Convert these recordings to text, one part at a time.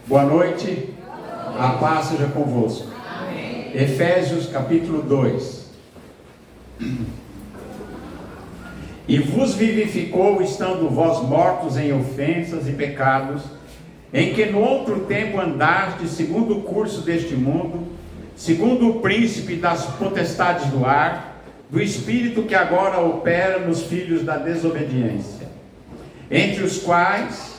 Boa noite, a paz seja convosco. Amém. Efésios capítulo 2. E vos vivificou, estando vós mortos em ofensas e pecados, em que no outro tempo andastes segundo o curso deste mundo, segundo o príncipe das potestades do ar, do espírito que agora opera nos filhos da desobediência, entre os quais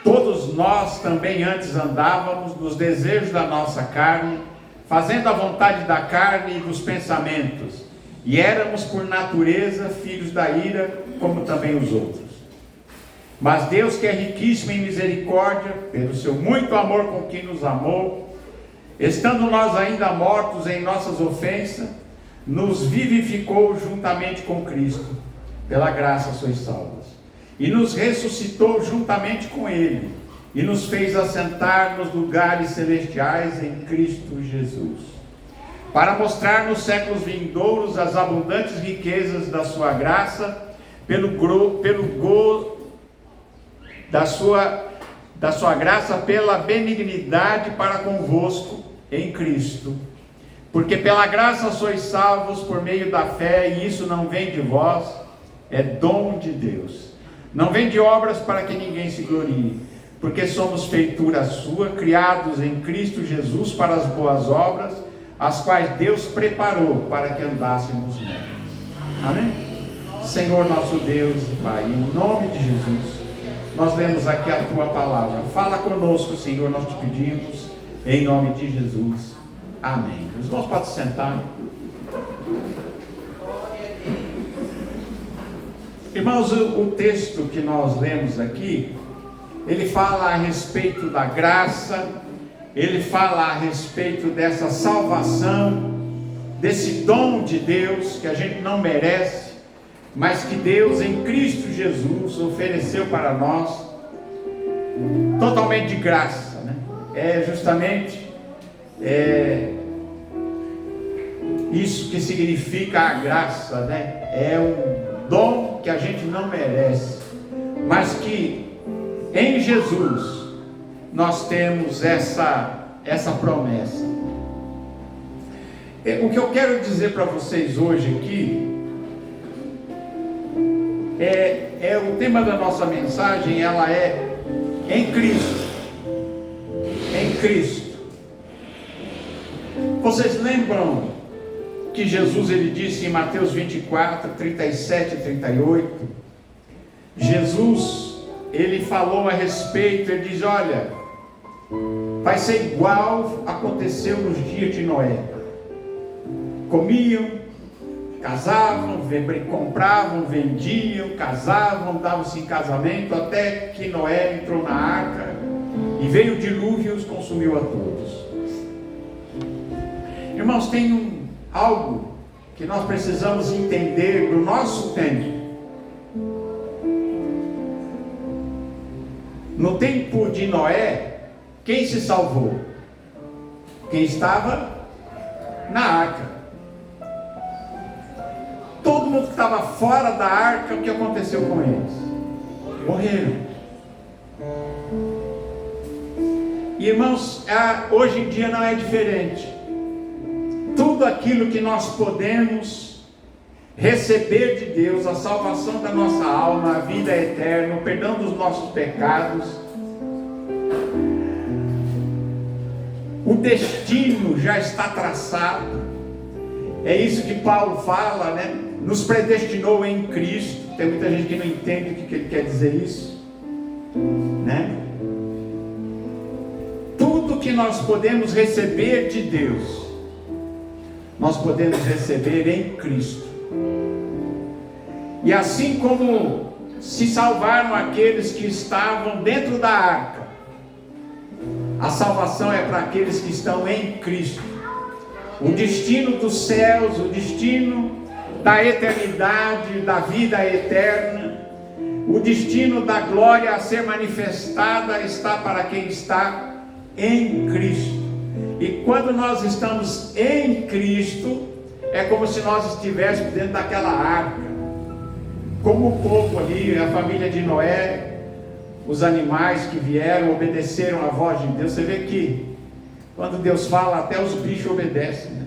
todos nós também antes andávamos nos desejos da nossa carne, fazendo a vontade da carne e dos pensamentos, e éramos por natureza filhos da ira, como também os outros. Mas Deus, que é riquíssimo em misericórdia, pelo seu muito amor com que nos amou, estando nós ainda mortos em nossas ofensas, nos vivificou juntamente com Cristo, pela graça sois salvos. E nos ressuscitou juntamente com Ele, e nos fez assentar nos lugares celestiais em Cristo Jesus, para mostrar nos séculos vindouros as abundantes riquezas da sua graça, da sua graça pela benignidade para convosco em Cristo. Porque pela graça sois salvos por meio da fé, e isso não vem de vós, é dom de Deus. Não vem de obras para que ninguém se glorie, porque somos feitura sua, criados em Cristo Jesus para as boas obras, as quais Deus preparou para que andássemos nelas. Amém? Senhor nosso Deus e Pai, em nome de Jesus, nós lemos aqui a Tua palavra. Fala conosco, Senhor, nós te pedimos, em nome de Jesus. Amém. Os irmãos podem se sentar. Irmãos, o texto que nós lemos aqui, ele fala a respeito da graça, ele fala a respeito dessa salvação, desse dom de Deus que a gente não merece, mas que Deus em Cristo Jesus ofereceu para nós, totalmente de graça, né? É justamente isso que significa a graça, né? É um dom que a gente não merece, mas que em Jesus nós temos essa promessa. O que eu quero dizer para vocês hoje aqui o tema da nossa mensagem, ela é em Cristo. Em Cristo. Vocês lembram que Jesus, ele disse em Mateus 24, 37 e 38, Jesus, ele falou a respeito, ele diz, olha, vai ser igual aconteceu nos dias de Noé. Comiam, casavam, compravam, vendiam, casavam, davam-se em casamento, até que Noé entrou na arca, e veio o dilúvio e os consumiu a todos. Irmãos, tem algo que nós precisamos entender no nosso tempo. No tempo de Noé, quem se salvou? Quem estava na arca. Todo mundo que estava fora da arca, o que aconteceu com eles? Morreram. E irmãos, hoje em dia não é diferente. Tudo aquilo que nós podemos receber de Deus, a salvação da nossa alma, a vida eterna, o perdão dos nossos pecados, o destino já está traçado. É isso que Paulo fala, né? Nos predestinou em Cristo. Tem muita gente que não entende o que ele quer dizer isso, né? Tudo que nós podemos receber de Deus, nós podemos receber em Cristo. E assim como se salvaram aqueles que estavam dentro da arca, a salvação é para aqueles que estão em Cristo. O destino dos céus, o destino da eternidade, da vida eterna, o destino da glória a ser manifestada está para quem está em Cristo. E quando nós estamos em Cristo, é como se nós estivéssemos dentro daquela arca, como o povo ali, a família de Noé, os animais que vieram obedeceram à voz de Deus. Você vê que quando Deus fala, até os bichos obedecem, né?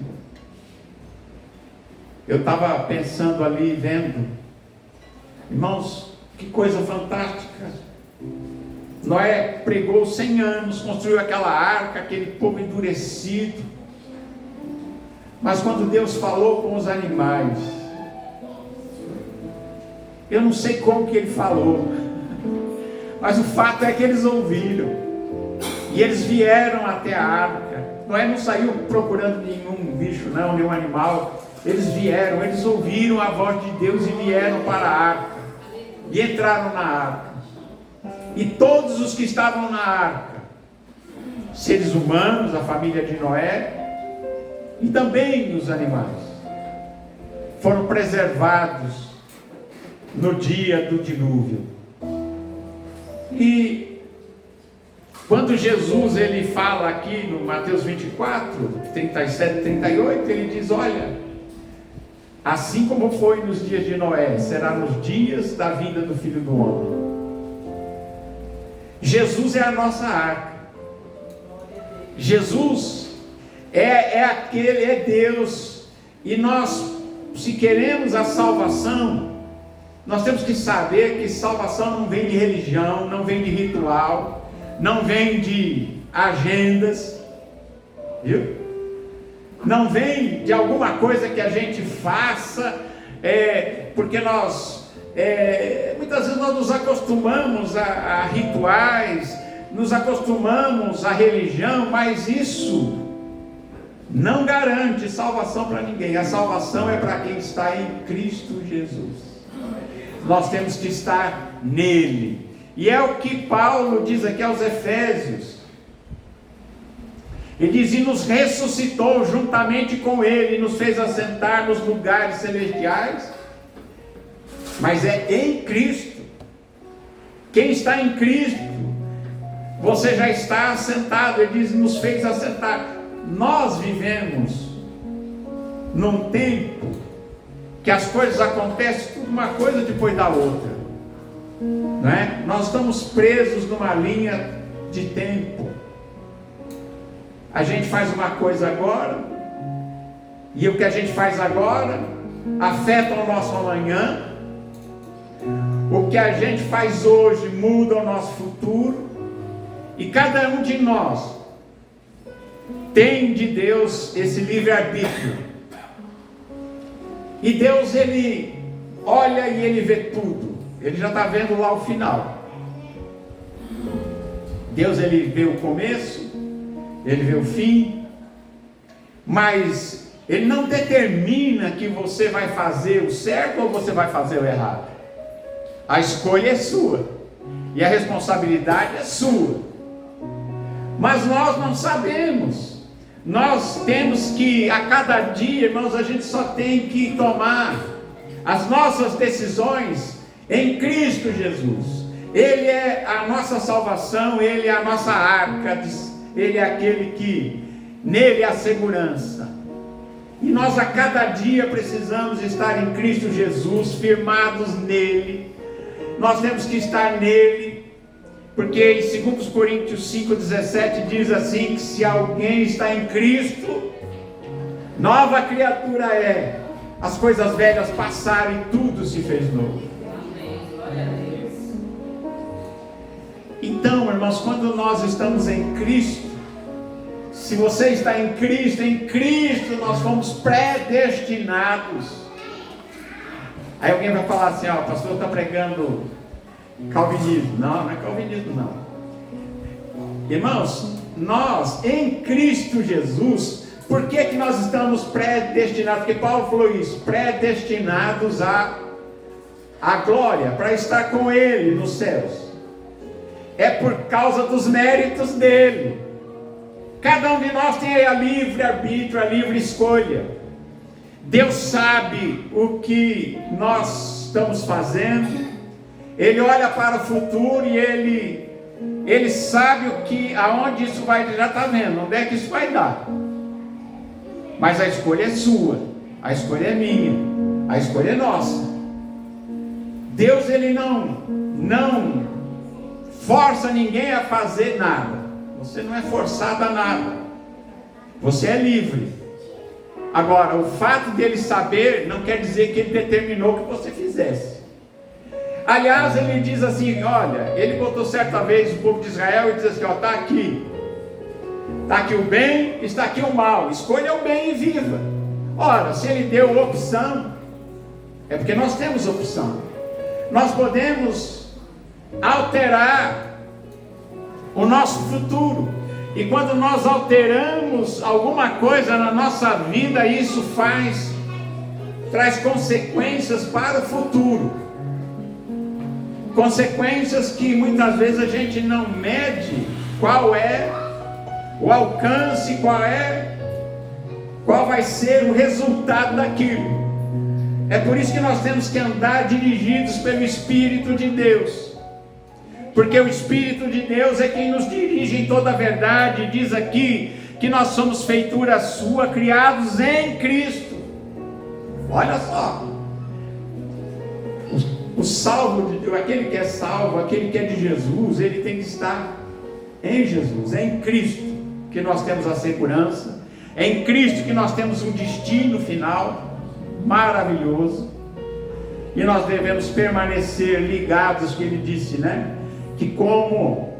Eu estava pensando ali, vendo, irmãos, que coisa fantástica. Noé pregou 100 anos, construiu aquela arca, aquele povo endurecido. Mas quando Deus falou com os animais, eu não sei como que ele falou, mas o fato é que eles ouviram, e eles vieram até a arca. Noé não saiu procurando nenhum bicho, não, nenhum animal. Eles vieram, eles ouviram a voz de Deus e vieram para a arca, e entraram na arca. E todos os que estavam na arca, seres humanos, a família de Noé, e também os animais, foram preservados no dia do dilúvio. E quando Jesus ele fala aqui no Mateus 24, 37 e 38, ele diz: olha, assim como foi nos dias de Noé, será nos dias da vinda do Filho do Homem. Jesus é a nossa arca. Jesus é Deus. E nós, se queremos a salvação, nós temos que saber que salvação não vem de religião, não vem de ritual, não vem de agendas, viu? Não vem de alguma coisa que a gente faça, porque nós, muitas vezes nós nos acostumamos a rituais, nos acostumamos à religião, mas isso não garante salvação para ninguém. A salvação é para quem está em Cristo Jesus. Nós temos que estar nele, e é o que Paulo diz aqui aos Efésios. Ele diz: e nos ressuscitou juntamente com ele, e nos fez assentar nos lugares celestiais. Mas é em Cristo. Quem está em Cristo, você já está assentado. Ele diz: nos fez assentar. Nós vivemos num tempo que as coisas acontecem tudo uma coisa depois da outra, não é? Nós estamos presos numa linha de tempo. A gente faz uma coisa agora, e o que a gente faz agora afeta o nosso amanhã. O que a gente faz hoje muda o nosso futuro, e cada um de nós tem de Deus esse livre-arbítrio. E Deus, ele olha e ele vê tudo. Ele já está vendo lá o final. Deus, ele vê o começo, ele vê o fim, mas ele não determina que você vai fazer o certo ou você vai fazer o errado. A escolha é sua, e a responsabilidade é sua. Mas nós não sabemos. Nós temos que, a cada dia, irmãos, a gente só tem que tomar as nossas decisões em Cristo Jesus. Ele é a nossa salvação, Ele é a nossa arca, Ele é aquele que, nele há segurança. E nós a cada dia precisamos estar em Cristo Jesus, firmados nele. Nós temos que estar nele, porque em 2 Coríntios 5,17 diz assim, que se alguém está em Cristo, nova criatura é. As coisas velhas passaram e tudo se fez novo. Então, irmãos, quando nós estamos em Cristo, se você está em Cristo nós fomos predestinados. Aí alguém vai falar assim: ó, o pastor está pregando calvinismo. Não, não é calvinismo não. Irmãos, nós em Cristo Jesus, por que nós estamos predestinados? Porque Paulo falou isso, predestinados à glória, para estar com Ele nos céus. É por causa dos méritos dele. Cada um de nós tem a livre-arbítrio, a livre escolha. Deus sabe o que nós estamos fazendo. Ele olha para o futuro e ele sabe aonde isso vai. Ele já está vendo onde é que isso vai dar. Mas a escolha é sua, a escolha é minha, a escolha é nossa. Deus, ele não força ninguém a fazer nada. Você não é forçado a nada. Você é livre. Agora, o fato dele saber não quer dizer que ele determinou que você fizesse. Aliás, ele diz assim, olha, ele botou certa vez o povo de Israel e diz assim, ó, está aqui o bem, está aqui o mal, escolha o bem e viva. Ora, se ele deu opção, é porque nós temos opção. Nós podemos alterar o nosso futuro. E quando nós alteramos alguma coisa na nossa vida, isso traz consequências para o futuro. Consequências que muitas vezes a gente não mede qual é o alcance, qual vai ser o resultado daquilo. É por isso que nós temos que andar dirigidos pelo Espírito de Deus. Porque o Espírito de Deus é quem nos dirige em toda a verdade. Diz aqui que nós somos feitura sua, criados em Cristo. Olha só. O salvo de Deus, aquele que é salvo, aquele que é de Jesus, ele tem que estar em Jesus, é em Cristo que nós temos a segurança, é em Cristo que nós temos um destino final maravilhoso, e nós devemos permanecer ligados, que ele disse, né? Que como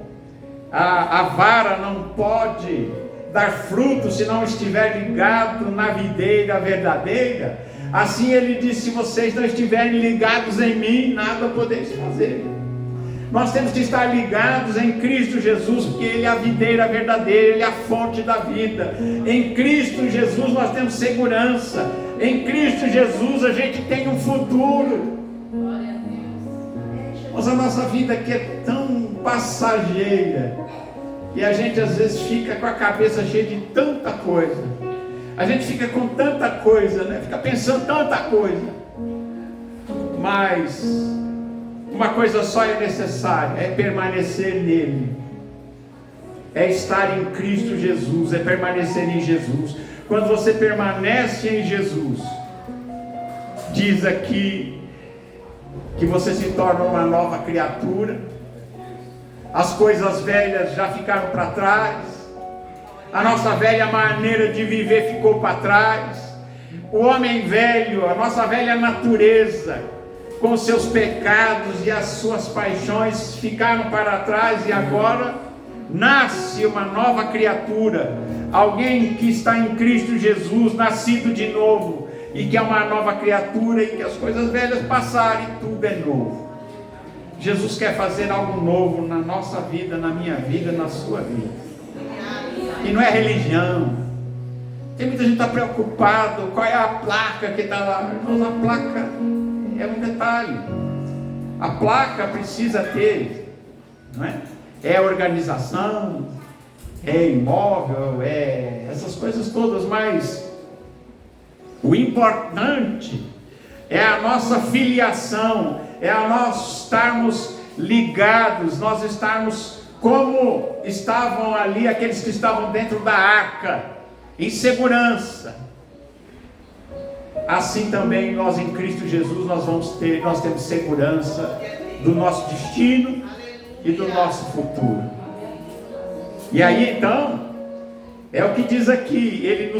a vara não pode dar fruto se não estiver ligado na videira verdadeira, assim ele disse, se vocês não estiverem ligados em mim, nada podeis fazer. Nós temos que estar ligados em Cristo Jesus, porque Ele é a videira verdadeira, Ele é a fonte da vida. Em Cristo Jesus nós temos segurança. Em Cristo Jesus a gente tem um futuro. Mas a nossa vida aqui é tão passageira, e a gente às vezes fica com a cabeça cheia de tanta coisa. A gente fica com tanta coisa, né? Fica pensando tanta coisa. Mas uma coisa só é necessária, é permanecer nele. É estar em Cristo Jesus, é permanecer em Jesus. Quando você permanece em Jesus, diz aqui que você se torna uma nova criatura. As coisas velhas já ficaram para trás. A nossa velha maneira de viver ficou para trás. O homem velho, a nossa velha natureza, com os seus pecados e as suas paixões ficaram para trás, e agora nasce uma nova criatura, alguém que está em Cristo Jesus, nascido de novo, e que é uma nova criatura, e que as coisas velhas passaram e tudo é novo. Jesus quer fazer algo novo na nossa vida, na minha vida, na sua vida. E não é religião. Tem muita gente que está preocupado, qual é a placa que está lá. Irmãos, a placa é um detalhe. A placa precisa ter, não é? É organização, é imóvel, é essas coisas todas, mas o importante é a nossa filiação, é a nós estarmos ligados, nós estarmos como estavam ali aqueles que estavam dentro da arca, em segurança. Assim também nós em Cristo Jesus nós temos segurança do nosso destino e do nosso futuro. E aí então é o que diz aqui, ele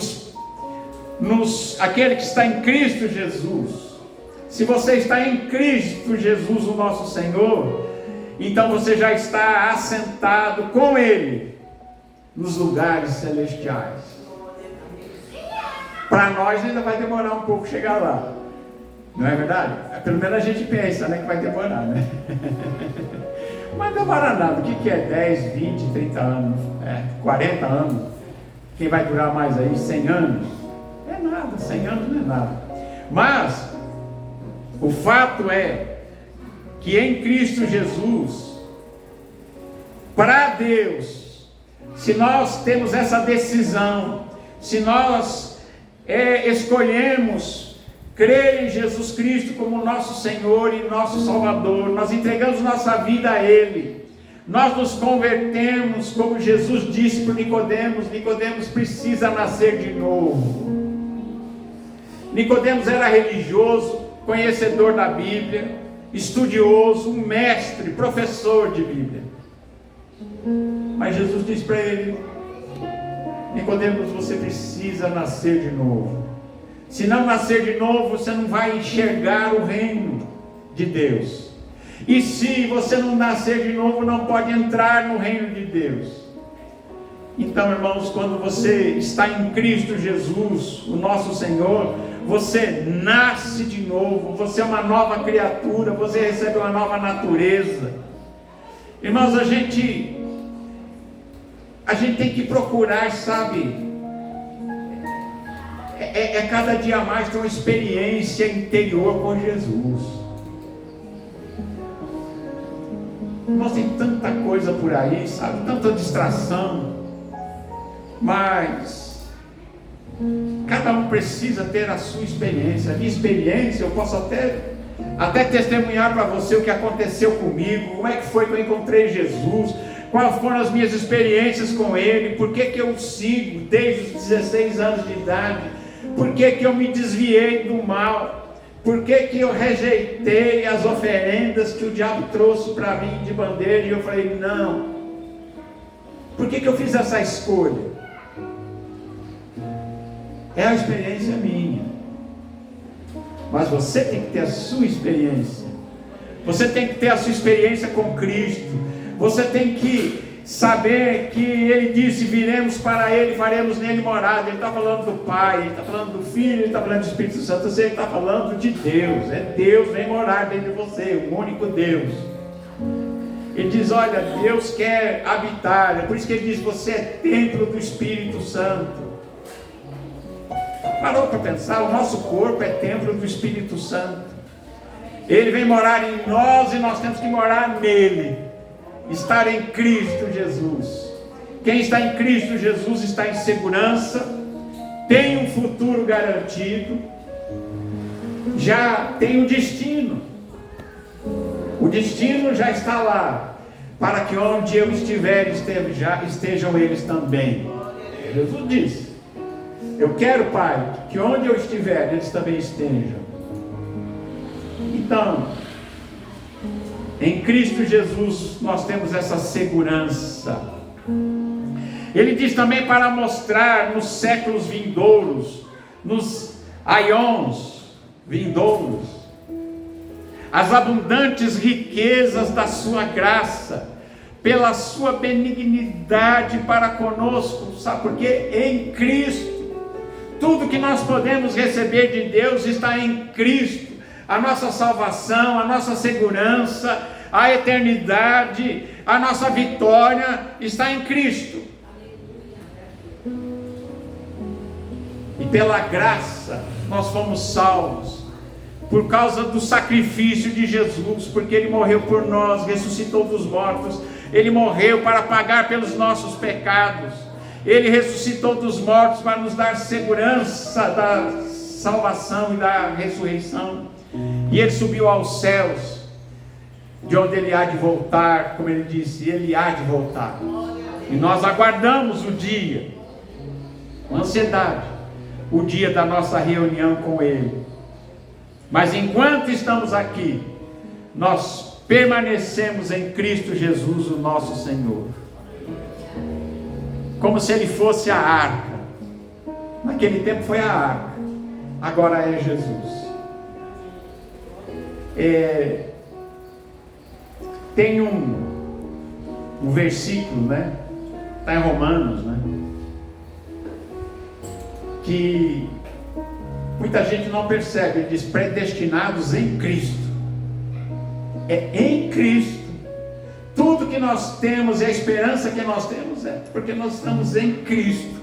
aquele que está em Cristo Jesus. Se você está em Cristo Jesus, o nosso Senhor, então você já está assentado com Ele nos lugares celestiais. Para nós ainda vai demorar um pouco chegar lá, não é verdade? Pelo menos a gente pensa, né, que vai demorar, né? Mas não demora nada. O que é 10, 20, 30 anos, 40 anos? Quem vai durar mais aí? 100 anos? É nada, 100 anos não é nada. Mas o fato é que em Cristo Jesus, para Deus, se nós temos essa decisão, se nós escolhemos crer em Jesus Cristo como nosso Senhor e nosso Salvador, nós entregamos nossa vida a Ele, nós nos convertemos, como Jesus disse para Nicodemos. Nicodemos precisa nascer de novo. Nicodemos era religioso, conhecedor da Bíblia, estudioso, mestre, professor de Bíblia. Mas Jesus disse para ele: Nicodemos, você precisa nascer de novo. Se não nascer de novo, você não vai enxergar o reino de Deus. E se você não nascer de novo, não pode entrar no reino de Deus. Então, irmãos, quando você está em Cristo Jesus, o nosso Senhor, você nasce de novo, você é uma nova criatura, você recebe uma nova natureza. Irmãos, a gente tem que procurar, sabe, cada dia mais ter uma experiência interior com Jesus. Nós tem tanta coisa por aí, sabe, tanta distração, mas cada um precisa ter a sua experiência. A minha experiência, eu posso até testemunhar para você o que aconteceu comigo, como é que foi que eu encontrei Jesus, quais foram as minhas experiências com Ele, por que eu sigo desde os 16 anos de idade, por que eu me desviei do mal, por que eu rejeitei as oferendas que o diabo trouxe para mim de bandeira, e eu falei, não, por que eu fiz essa escolha? É a experiência minha, mas você tem que ter a sua experiência. Você tem que ter a sua experiência com Cristo. Você tem que saber que Ele disse: viremos para Ele, faremos nele morada. Ele está falando do Pai, Ele está falando do Filho, Ele está falando do Espírito Santo. Ele está falando de Deus. É Deus vem morar dentro de você, o único Deus. Ele diz: olha, Deus quer habitar. É por isso que Ele diz: você é templo do Espírito Santo. Parou para pensar? O nosso corpo é templo do Espírito Santo. Ele vem morar em nós e nós temos que morar nele. Estar em Cristo Jesus. Quem está em Cristo Jesus está em segurança, tem um futuro garantido, já tem um destino. O destino já está lá, para que onde eu estiver estejam eles também. Jesus disse: eu quero, Pai, que onde eu estiver, eles também estejam. Então, em Cristo Jesus, nós temos essa segurança. Ele diz também para mostrar nos séculos vindouros, nos aions vindouros, as abundantes riquezas da sua graça, pela sua benignidade para conosco. Sabe por quê? Em Cristo. Tudo que nós podemos receber de Deus está em Cristo. A nossa salvação, a nossa segurança, a eternidade, a nossa vitória está em Cristo. E pela graça nós fomos salvos, por causa do sacrifício de Jesus, porque Ele morreu por nós, ressuscitou dos mortos. Ele morreu para pagar pelos nossos pecados. Ele ressuscitou dos mortos para nos dar segurança da salvação e da ressurreição. E Ele subiu aos céus, de onde Ele há de voltar, como Ele disse, Ele há de voltar. E nós aguardamos o dia, com ansiedade, o dia da nossa reunião com Ele. Mas enquanto estamos aqui, nós permanecemos em Cristo Jesus, o nosso Senhor, como se Ele fosse a arca. Naquele tempo foi a arca, agora é Jesus. Tem um versículo, né? Está em Romanos, né? Que muita gente não percebe. Ele diz: predestinados em Cristo. É em Cristo. Tudo que nós temos e a esperança que nós temos é porque nós estamos em Cristo.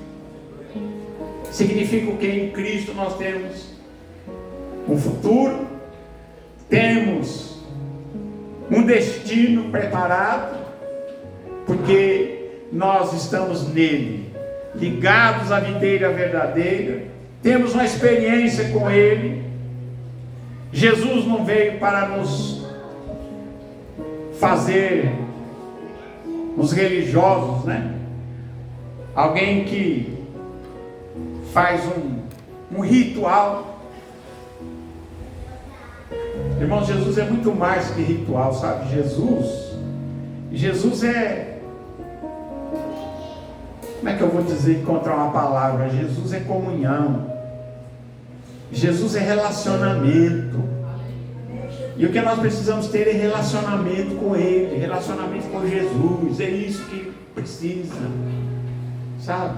Significa que em Cristo nós temos um futuro, temos um destino preparado, porque nós estamos nele, ligados à videira verdadeira, temos uma experiência com Ele. Jesus não veio para nos fazer os religiosos, né? Alguém que faz um ritual. Irmãos, Jesus é muito mais que ritual, sabe? Jesus é Como é que eu vou dizer, encontrar uma palavra? Jesus é comunhão. Jesus é relacionamento. E o que nós precisamos ter é relacionamento com Ele, relacionamento com Jesus. É isso que precisa, sabe?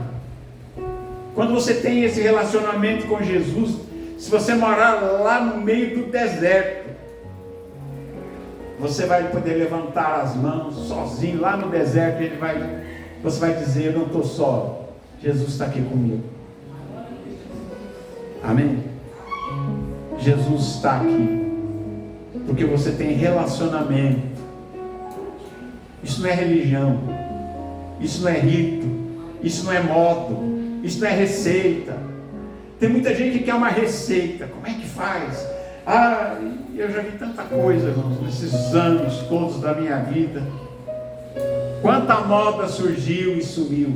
Quando você tem esse relacionamento com Jesus, se você morar lá no meio do deserto, você vai poder levantar as mãos sozinho lá no deserto. Você vai dizer: eu não estou só, Jesus está aqui comigo. Amém? Jesus está aqui, porque você tem relacionamento. Isso não é religião, isso não é rito, isso não é modo, isso não é receita. Tem muita gente que quer uma receita. Como é que faz? Eu já vi tanta coisa, irmãos, nesses anos todos da minha vida. Quanta moda surgiu e sumiu.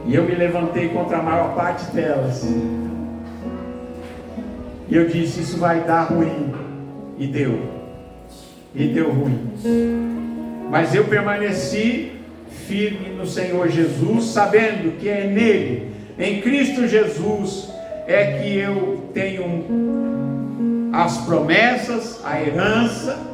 E eu me levantei contra a maior parte delas. E eu disse: isso vai dar ruim. E deu. E deu ruim. Mas eu permaneci firme no Senhor Jesus, sabendo que é nele, em Cristo Jesus, é que eu tenho as promessas, a herança,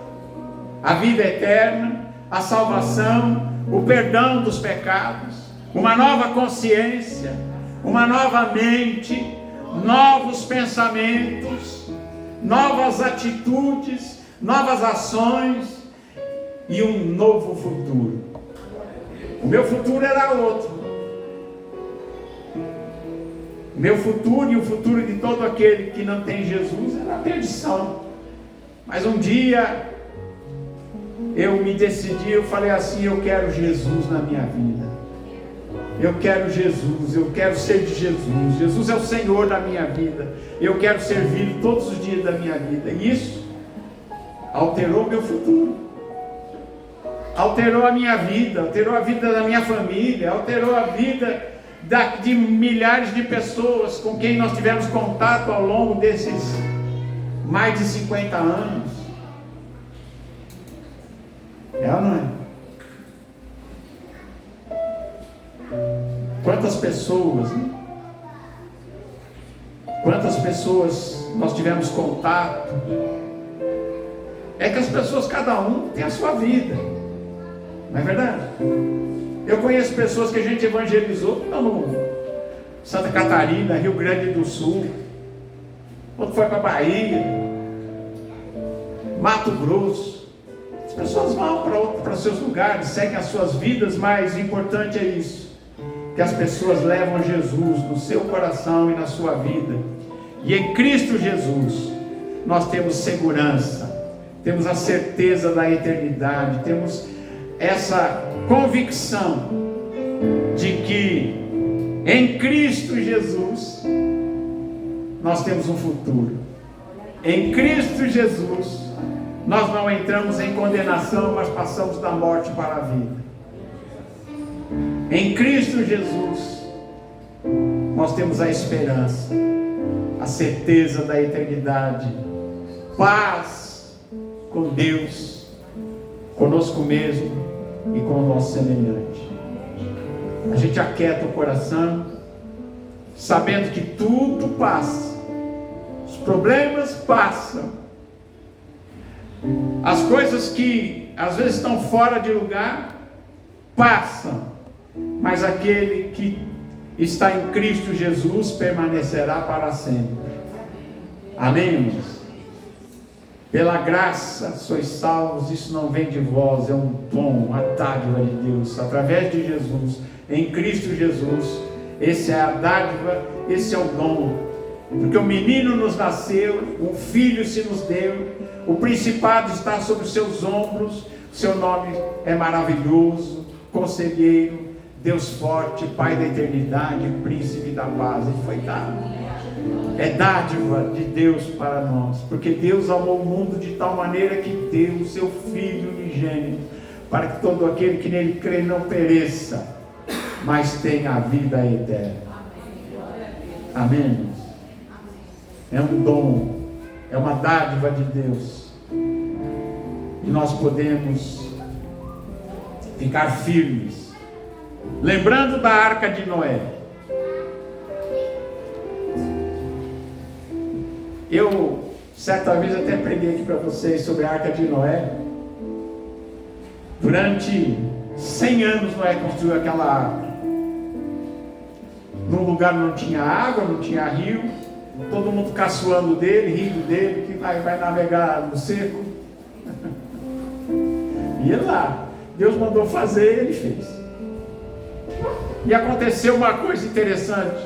a vida eterna, a salvação, o perdão dos pecados, uma nova consciência, uma nova mente, novos pensamentos, novas atitudes, novas ações e um novo futuro. O meu futuro era outro. O meu futuro e o futuro de todo aquele que não tem Jesus era a perdição. Mas um dia eu me decidi, eu falei assim: eu quero Jesus na minha vida. Eu quero Jesus, eu quero ser de Jesus. Jesus é o Senhor da minha vida. Eu quero servir todos os dias da minha vida. E isso alterou meu futuro. Alterou a minha vida, alterou a vida da minha família, alterou a vida de milhares de pessoas com quem nós tivemos contato ao longo desses mais de 50 anos. É ou não é? Quantas pessoas, né? Quantas pessoas nós tivemos contato? É que as pessoas, cada um tem a sua vida, não é verdade? Eu conheço pessoas que a gente evangelizou, estão no Santa Catarina, Rio Grande do Sul, outro foi para Bahia, Mato Grosso. As pessoas vão para seus lugares, seguem as suas vidas, mas o importante é isso, que as pessoas levam Jesus no seu coração e na sua vida. E em Cristo Jesus nós temos segurança, temos a certeza da eternidade, temos essa convicção de que em Cristo Jesus nós temos um futuro. Em Cristo Jesus nós não entramos em condenação, mas passamos da morte para a vida. Em Cristo Jesus nós temos a esperança, a certeza da eternidade, paz com Deus, conosco mesmo e com o nosso semelhante. A gente aquieta o coração, sabendo que tudo passa, os problemas passam, as coisas que às vezes estão fora de lugar passam, mas aquele que está em Cristo Jesus permanecerá para sempre. Amém, irmãos? Pela graça sois salvos, isso não vem de vós, é um dom, uma dádiva de Deus, através de Jesus, em Cristo Jesus. Essa é a dádiva, esse é o dom, porque o menino nos nasceu, um filho se nos deu, o principado está sobre os seus ombros, o seu nome é maravilhoso, conselheiro, Deus forte, Pai da eternidade, príncipe da paz. Ele foi dado. É dádiva de Deus para nós, porque Deus amou o mundo de tal maneira que deu o seu Filho unigênito, para que todo aquele que nele crê não pereça, mas tenha a vida eterna. Amém? É um dom, é uma dádiva de Deus, e nós podemos ficar firmes. Lembrando da arca de Noé. Eu, certa vez, até preguei aqui para vocês sobre a arca de Noé. Durante 100 anos Noé construiu aquela arca. Num lugar não tinha água, não tinha rio. Todo mundo caçoando dele, rindo dele, que vai navegar no seco. E ele lá, Deus mandou fazer, ele fez. E aconteceu uma coisa interessante.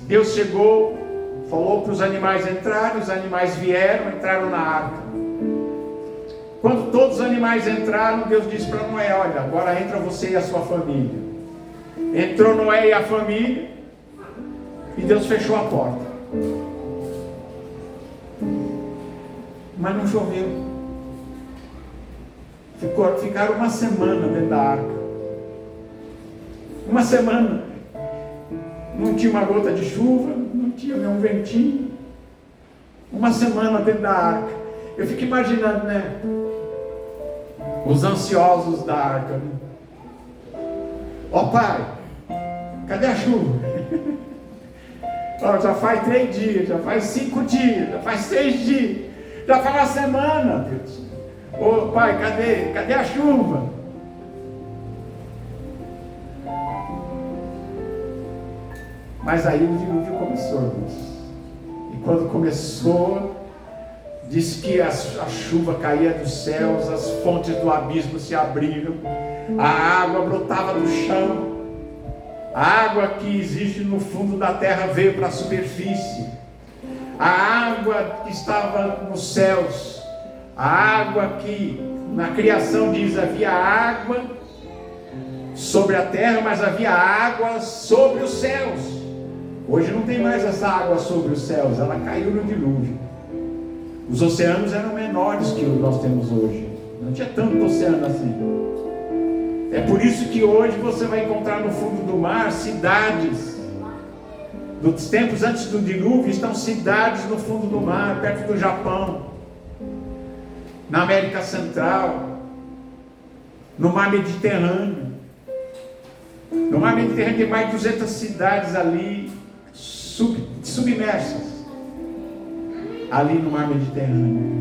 Deus chegou, falou para os animais entrarem, os animais entraram na arca. Quando todos os animais entraram, Deus disse para Noé: olha, agora entra você e a sua família. Entrou Noé e a família, e Deus fechou a porta. Mas não choveu. Ficaram uma semana dentro da arca. Uma semana. Não tinha uma gota de chuva, não tinha nenhum ventinho. Uma semana dentro da arca. Eu fico imaginando, né? Os ansiosos da arca. Né? Ó pai, cadê a chuva? Ó, já faz 3 dias, já faz 5 dias, já faz 6 dias, já faz uma semana, Deus. Ô pai, cadê a chuva? Mas aí o dilúvio começou, irmãos. E quando começou, diz que a chuva caía dos céus, as fontes do abismo se abriram, a água brotava do chão. A água que existe no fundo da terra veio para a superfície. A água que estava nos céus, a água que na criação diz havia água sobre a terra, mas havia água sobre os céus. Hoje não tem mais essa água sobre os céus, ela caiu no dilúvio. Os oceanos eram menores que os nós temos hoje, não tinha tanto oceano assim. É por isso que hoje você vai encontrar no fundo do mar cidades. Dos tempos antes do dilúvio estão cidades no fundo do mar, perto do Japão, na América Central, no mar Mediterrâneo. No mar Mediterrâneo tem mais de 200 cidades ali submersas, ali no mar Mediterrâneo.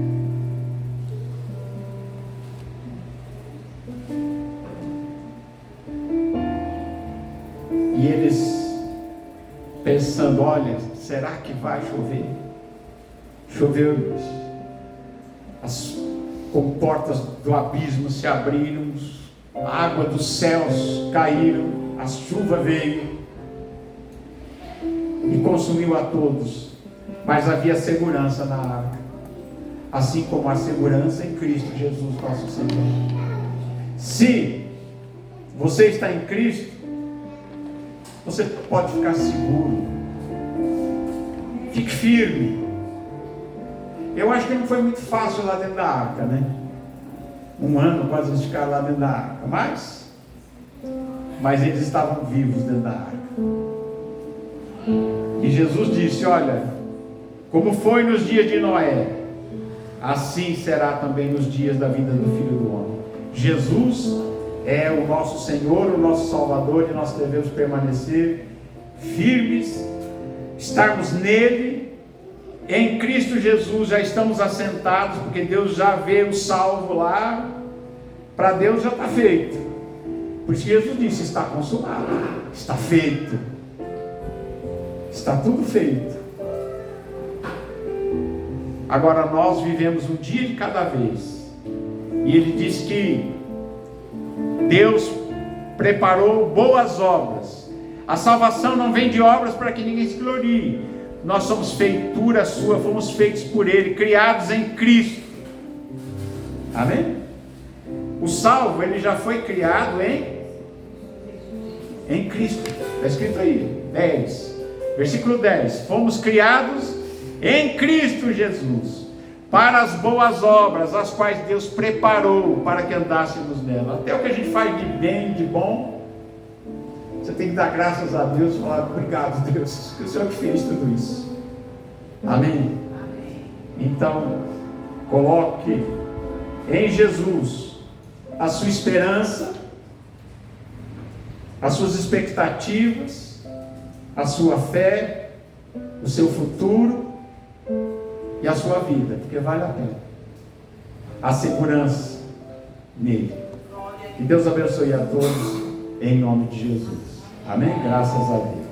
E eles pensando: olha, será que vai chover? Choveu. As comportas do abismo se abriram, a água dos céus caíram, a chuva veio e consumiu a todos. Mas havia segurança na arca, assim como há segurança em Cristo Jesus nosso Senhor. Se você está em Cristo, você pode ficar seguro. Fique firme. Eu acho que não foi muito fácil lá dentro da arca, né? 1 ano quase eles ficaram lá dentro da arca. Mas eles estavam vivos dentro da arca. E Jesus disse: olha, como foi nos dias de Noé, assim será também nos dias da vinda do Filho do Homem. Jesus é o nosso Senhor, o nosso Salvador, e nós devemos permanecer firmes, estarmos nele. Em Cristo Jesus já estamos assentados, porque Deus já vê o salvo lá. Para Deus já está feito. Por isso que Jesus disse: está consumado, está feito, está tudo feito. Agora nós vivemos um dia de cada vez. E Ele diz que Deus preparou boas obras. A salvação não vem de obras para que ninguém se glorie. Nós somos feitura sua, fomos feitos por Ele, criados em Cristo. Amém? O salvo, ele já foi criado em Cristo. Está escrito aí, 10, versículo 10. Fomos criados em Cristo Jesus, para as boas obras, as quais Deus preparou para que andássemos nela. Até o que a gente faz de bem, de bom, você tem que dar graças a Deus e falar: obrigado, Deus, que o Senhor que fez tudo isso. Amém? Então, coloque em Jesus a sua esperança, as suas expectativas, a sua fé, o seu futuro e a sua vida, porque vale a pena. A segurança nele. Que Deus abençoe a todos, em nome de Jesus. Amém? Graças a Deus.